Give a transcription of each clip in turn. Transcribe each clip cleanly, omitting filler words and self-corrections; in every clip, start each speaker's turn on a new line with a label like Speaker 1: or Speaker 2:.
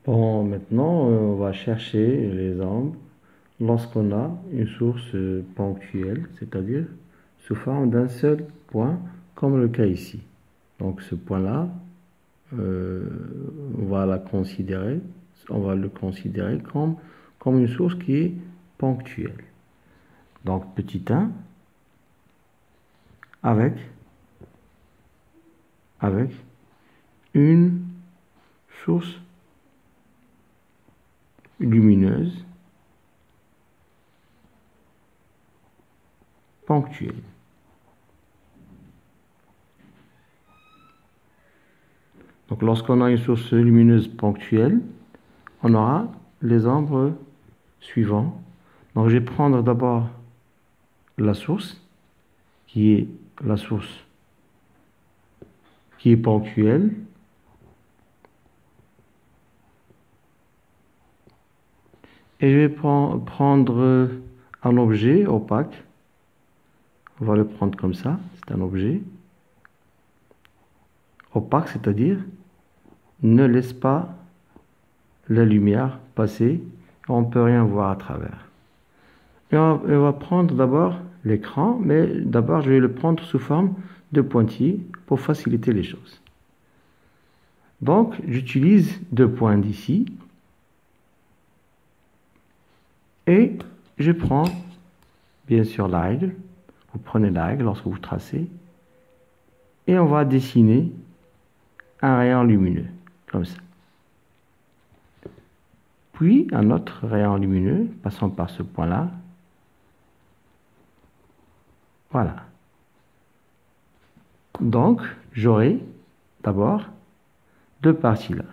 Speaker 1: Bon, maintenant, on va chercher les ombres lorsqu'on a une source ponctuelle, c'est-à-dire sous forme d'un seul point, comme le cas ici. Donc ce point-là, on va le considérer comme une source qui est ponctuelle. Donc petit 1 avec une source lumineuse ponctuelle. Donc lorsqu'on a une source lumineuse ponctuelle, on aura les ombres suivants. Donc je vais prendre d'abord la source qui est ponctuelle. Et je vais prendre un objet opaque. On va le prendre comme ça, c'est un objet opaque, c'est-à-dire ne laisse pas la lumière passer, on ne peut rien voir à travers. Et on va prendre d'abord l'écran, mais d'abord je vais le prendre sous forme de pointillés pour faciliter les choses. Donc j'utilise deux points d'ici et je prends bien sûr la règle. Vous prenez la règle lorsque vous tracez et on va dessiner un rayon lumineux comme ça. Puis un autre rayon lumineux passant par ce point-là. Voilà. Donc j'aurai d'abord deux parties là.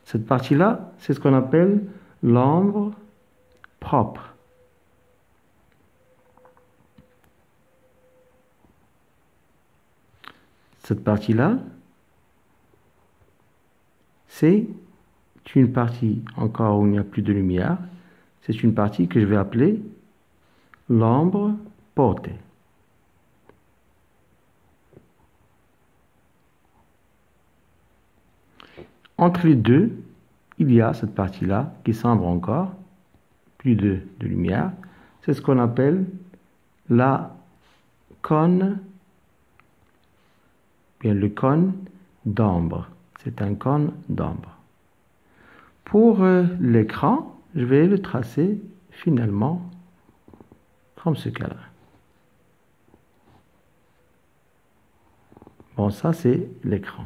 Speaker 1: Cette partie-là, c'est ce qu'on appelle l'ombre propre. Cette partie-là, c'est une partie encore où il n'y a plus de lumière. C'est une partie que je vais appeler l'ombre portée. Entre les deux, il y a cette partie-là qui sombre encore, plus de lumière. C'est ce qu'on appelle la cône, bien le cône d'ombre. C'est un cône d'ombre. Pour l'écran, je vais le tracer finalement comme ce cas-là. Bon, ça c'est l'écran.